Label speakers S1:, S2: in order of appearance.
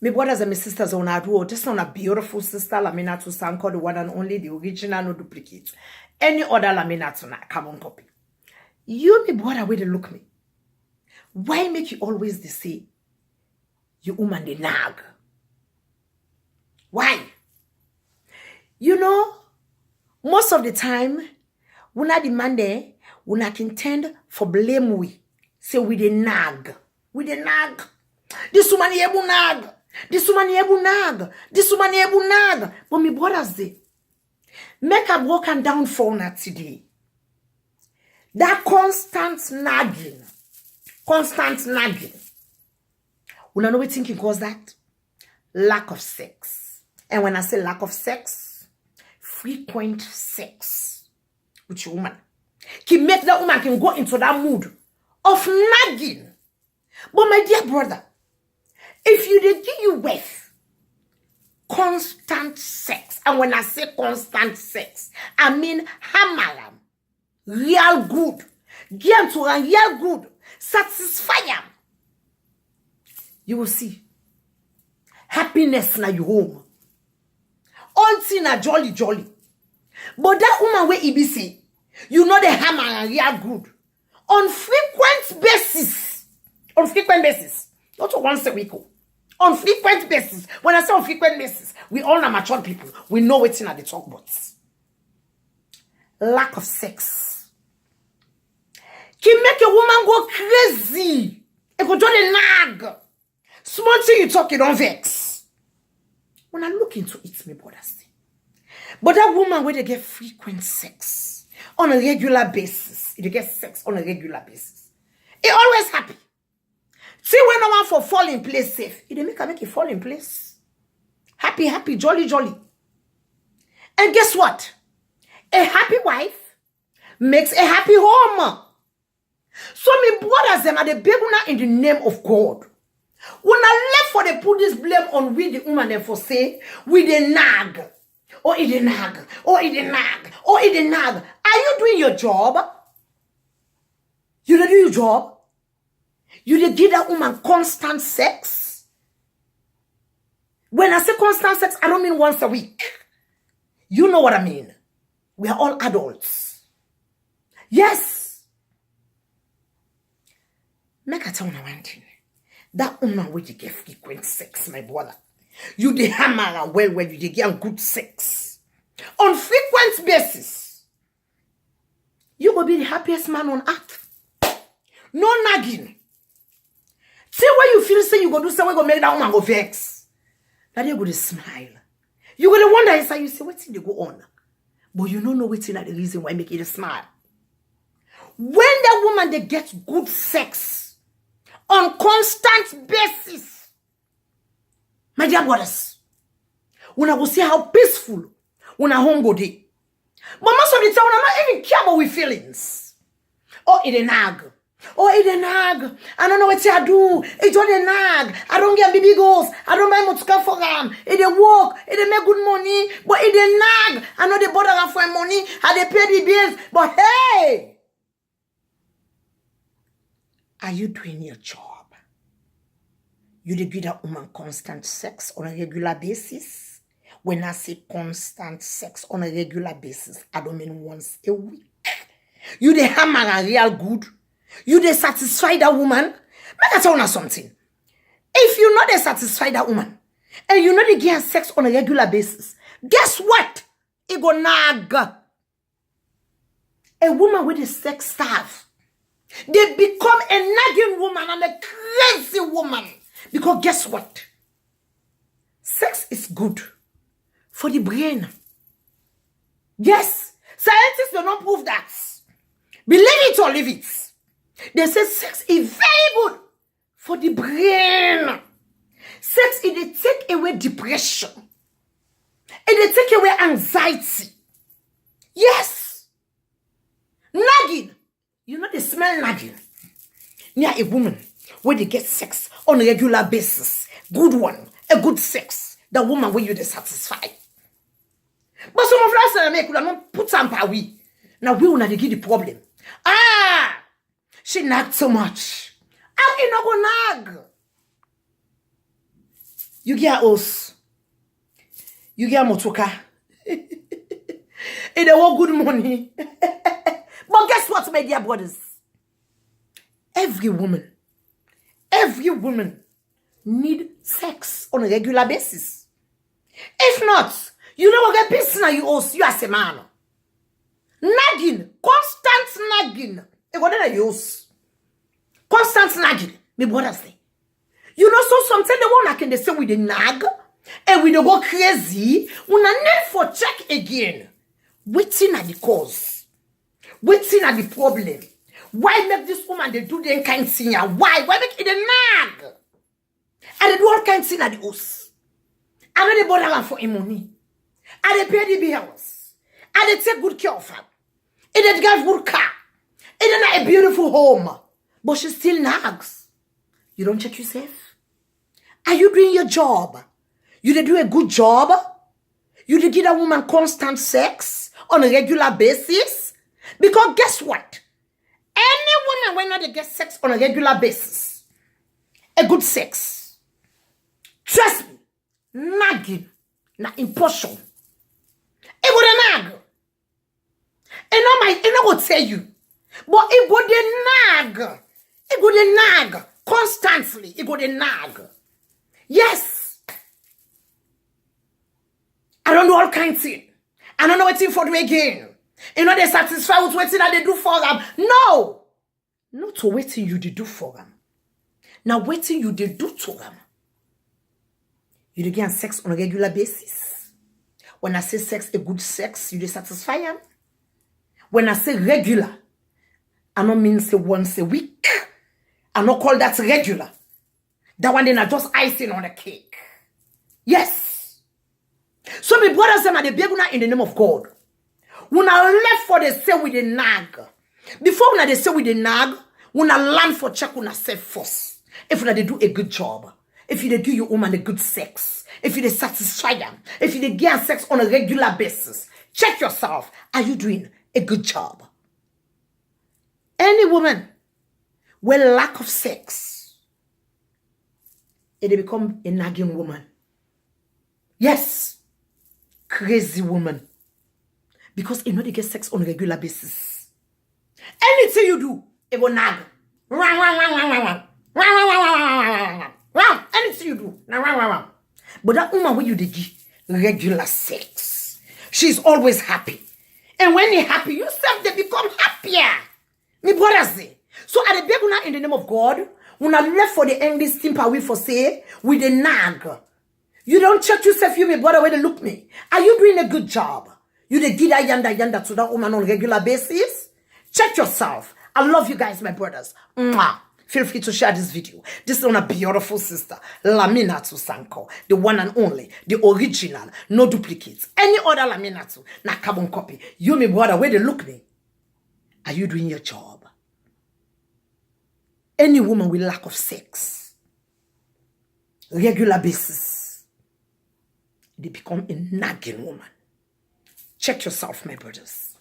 S1: My brothers and my sisters on our road, just on a beautiful sister Lamina to San called the one and only, the original, no duplicate. Any other Lamina to not carbon copy. You, my brother, way to look me. Why make you always the same? You woman the nag. Why? You know, most of the time, when I demand there, when I contend for blame we. Say we the nag. We the nag. This woman yebu nag. This woman yebu nag. This woman yebu nag. But me brothers they make a broken down for now today. That constant nagging. Constant nagging. We don't know what thinking cause that? Lack of sex. And when I say lack of sex, frequent sex with your woman. Can make that woman can go into that mood of nagging. But my dear brother, if you did give you with constant sex, and when I say constant sex, I mean hamalam, real good, get to a real good, satisfy them, you will see happiness na your home. All thing na jolly. But that woman where EBC, you know the hammer and real good. On frequent basis. Not once a week. On frequent basis. When I say on frequent basis, we all are mature people. We know what's in at the talk about. Lack of sex can make a woman go crazy. It go join a nag. Small thing you talk, you don't vex. When I look into it, my brothers. But that woman where they get frequent sex on a regular basis, they get sex on a regular basis. It always happy. See when no one for fall in place safe, it make it fall in place. Happy, jolly. And guess what? A happy wife makes a happy home. So me brothers them are the big one in the name of God. When I left for they put this blame on we the woman and for say we the nag. Or it the nag. Are you doing your job? You don't do your job? You did give that woman constant sex? When I say constant sex, I don't mean once a week. You know what I mean. We are all adults. Yes. Make a tell you one thing. That woman will get frequent sex, my brother. You the hammer well you dey get good sex. On frequent basis. You will be the happiest man on earth. No nagging. See where you feel say you go do something go make that woman go vex. That you go to smile. You go to wonder inside you say what's they go on. But you don't know what's in the reason why make it a smile. When that woman they get good sex on constant basis. My dear brothers, when I will see how peaceful when I home go day. But most of the time, I'm not even care about with feelings. Oh, it a nag. I don't know what I do. It's all a nag. I don't get baby goals. I don't buy motorcar for them. It a work. It a make good money. But it a nag. I know they bother for money. I they pay the bills. But hey, are you doing your job? You dey give that woman constant sex on a regular basis. When I say constant sex on a regular basis, I don't mean once a week. You dey hammer a real good. You dey satisfy that woman. Make I tell you something. If you know they satisfy that woman, and you know they give her sex on a regular basis, guess what? It go nag. A woman with a sex starve. They become a nagging woman and a crazy woman. Because guess what? Sex is good for the brain. Yes, scientists do not prove that. Believe it or leave it. They say sex is very good for the brain. Sex, it take away depression. It take away anxiety. Yes. Nagging. You know they smell nagging. Near a woman where they get sex on a regular basis. Good one. A good sex. The woman where you they satisfy. But some of us make could not put some power. Now we will not give the problem. She nagged so much. How you not go nag? You get us. You get motoka. And they want good money. But guess what, my dear brothers? Every woman need sex on a regular basis. If not, you don't get business you also you as a man. Nagging, constant nagging. Constant nagging. Me brother say. You know, so sometimes the one can they say with the nag and we don't go crazy. We not need for check again. Waiting at the cause. Waiting at the problem. Why make this woman they do the kind thing? Why? Why make it a nag? And they do all kind of thing at the house. And then they bother her for him money. And they pay the bills. And they take good care of her. And they give good car. And then a beautiful home. But she still nags. You don't check yourself? Are you doing your job? You did do a good job? You did give a woman constant sex on a regular basis? Because guess what? Any woman when not they get sex on a regular basis, a good sex, trust me, nagging, na imposition. It would a nag. And I will tell you, but it would a nag. It would a nag constantly. It would a nag. Yes. I don't know all kinds of things. I don't know what thing for them again. You know they satisfy with what that they do for them. No. Not to waiting you they do for them. Now waiting you they do to them. You dey get sex on a regular basis. When I say sex, a good sex, you dey satisfy them. When I say regular, I don't mean say once a week. I don't call that regular. That one then I just icing on the cake. Yes. So my brothers them are the big in the name of God. When I left for the say with the nag. Before when they say with the nag, when I land for check when I say first. If they do a good job. If you do your woman a good sex. If you satisfy them. If you get sex on a regular basis. Check yourself. Are you doing a good job? Any woman with lack of sex, it become a nagging woman. Yes. Crazy woman. Because you know they get sex on a regular basis. Anything you do, it will nag. Anything you do. But that woman when you give regular sex, she's always happy. And when you're happy, you self they become happier. Me brother say. So at the beginning in the name of God, when I left for the English simple we for say with a nag. You don't check yourself, you, my brother, where they look me. Are you doing a good job? You they did that yanda to that woman on a regular basis? Check yourself. I love you guys, my brothers. Mwah. Feel free to share this video. This is on a beautiful sister, Laminatu Sanko, the one and only, the original, no duplicates. Any other Laminatu, na carbon copy. You, my brother, where they look me. Are you doing your job? Any woman with lack of sex, regular basis, they become a nagging woman. Check yourself, my brothers.